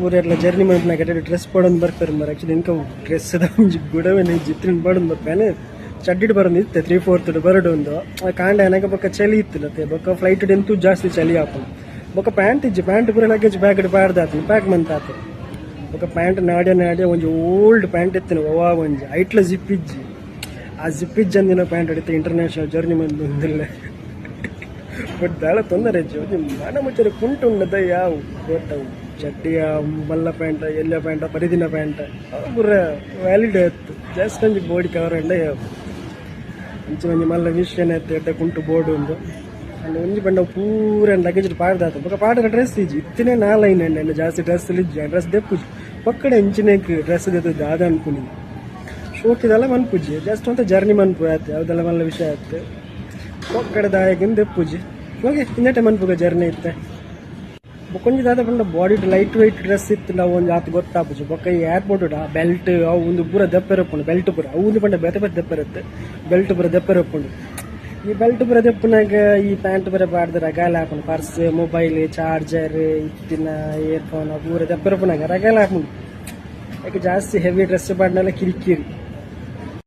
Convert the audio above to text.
ಊರೆಲ್ಲ journey ಮಾಡ್ನಾಗ dress ಪಡೋದು ಬರ್ತಾರೆ ಮರ ಆ್ಯಕ್ಚುಲಿ ಇನ್ಕ ಡ್ರೆಸ್ ಗುಡವೇನೆ ಜಿತ್ರಿನ ಪಡೋದು ಬರ್ಪೇನೆ ಚಡ್ಡಿಡ್ ಬರೋದು ಇತ್ತೆ 3/4 ಬರಡು ಒಂದು ಕಾಂಡ ಏನಾಗ ಬೊಕ್ಕ ಚಳಿ ಇತ್ತಿಲ್ಲತ್ತೆ ಬೊಕ್ಕ ಫ್ಲೈಟ್ ಎಂತೂ ಜಾಸ್ತಿ ಚಳಿ ಹಾಕೊಂಡು ಬೊಕ್ಕ ಪ್ಯಾಂಟ್ ಇಜ್ಜಿ ಪ್ಯಾಂಟ್ ಪೂರ ಲಗೇಜ್ ಬ್ಯಾಗ್ ಬಾರ್ದಾತು ಪ್ಯಾಕ್ ಮಂತಾತು ಬೊಕ್ಕ ಪ್ಯಾಂಟ್ ನಾಡ್ಯ ಒಂಜಿ ಓಲ್ಡ್ ಪ್ಯಾಂಟ್ ಇತ್ತಿನ ಓವಾ ಒಂಜಿ ಐಟ್ಲ ಜಿಪ್ ಇಜ್ಜಿ ಆ ಜಿಪ್ ಇಜ್ಜಂದಿನ ಪ್ಯಾಂಟ್ ಹೊಡಿತೆ ಇಂಟರ್ನ್ಯಾಷನಲ್ ಜರ್ನಿ ಮಂದಿ ಒಂದಿಲ್ಲ ಬಟ್ ದಾಳ ತೊಂದರೆ ಇಜ್ಜಿ ಮನ ಮುಚ್ಚರೆ ಕುಂಟು ಉಂಡದ ಯಾವ ಗೊತ್ತವು ಚಡ್ಡಿಯ ಮಲ್ಲ ಪ್ಯಾಂಟ್ ಎಲ್ಲ ಪ್ಯಾಂಟ ಪರಿದಿನ ಪ್ಯಾಂಟ್ ಪೂರ ವ್ಯಾಲಿಡ್ ಆಯ್ತು ಜಾಸ್ತಿ ಒಂಜಿ ಬೋಡಿ ಕವರ್ ಎಂಡ ಇಂಚ ಒಂಜಿ ಮಲ್ಲ ವಿಷಯನ ಎತ್ತ ಎಡ್ಡ ಕುಂಟು ಬೋರ್ಡು ಉಂಡು ಅಂಡ್ ಒಂಜಿ ಪಂಡ ಪೂರ ಲಗೇಜ್ ಪಾಡ್ದಾತು ಬೊಕ ಪಾಡರ ಡ್ರೆಸ್ ಇಜ್ಜಿ ಇತ್ತಿನೇ ನಾಲೈನ್ ಎಂಡ ಜಾಸ್ತಿ ಡ್ರೆಸ್ ಇಜ್ಜಿ ಡ್ರೆಸ್ ದೆಪ್ಪುಜಿ ಪಕ್ಕಡೆ ಇಂಚಿನೇಕ್ ಡ್ರೆಸ್ ದೆತ್ತದ ಆದ ಅನ್కుని ಶೋಕಿದೆಲ್ಲ ಮನ್ಪುಜಿ ಜಸ್ಟ್ ಅಂತ ಜರ್ನಿ ಮನ್ಪು ಆಯ್ತು ಯಾವುದೆಲ್ಲ ಮಲ್ಲ ವಿಷಯ ಆಯ್ತು ಪಕ್ಕಡೆ ದಾಯಗಿಂದ ದೆಪ್ಪುಜಿ ಹೋಗಿ ಇನ್ನೇಟೆ ಮನ್ಪುಗ ಜರ್ನಿ ಇತ್ತೆ ಬೊಕೊಂಜಿ ದಾದ ಪಂಡ ಬಾಡಿ ಲೈಟ್ ವೆಯ್ಟ್ ಡ್ರೆಸ್ ಇತ್ತು ನಾವು ಒಂದು ಆತು ಗೊತ್ತಾಪುಜಿ ಬೊಕ್ಕ ಈ ಏರ್ಪೋರ್ಟ್ ಬೆಲ್ಟ್ ಅವು ಒಂದು ಪೂರ ದೆಪ್ಪೆರಪ್ಪುಂಡು ಬೆಲ್ಟ್ ಪೂರ ಅವು ಪಂಡ ಬೇತೆ ಬೇತೆ ದೆಪ್ಪೆರತ್ತೆ ಬೆಲ್ಟ್ ಪೂರ ದೆಪ್ಪೆರಪ್ಪುಂಡು ಈ ಬೆಲ್ಟ್ ಪೂರ ದೆಪ್ಪನಾಗ ಈ ಪ್ಯಾಂಟ್ ಪೂರ ಬಾಡ್ದು ರಗಾಲ ಹಾಕೊಂಡು ಪರ್ಸ್ ಮೊಬೈಲ್ ಚಾರ್ಜರ್ ಇತ್ತಿನ ಇಯರ್ಫೋನ್ ಪೂರ ದೆಪ್ಪೆರಪ್ಪನಾಗ ರಗಾಲ ಹಾಕೊಂಡು ಯಾಕೆ ಜಾಸ್ತಿ ಹೆವಿ ಡ್ರೆಸ್ ಬಾಡ್ನೆಲ್ಲ ಕಿರಿಕಿರಿ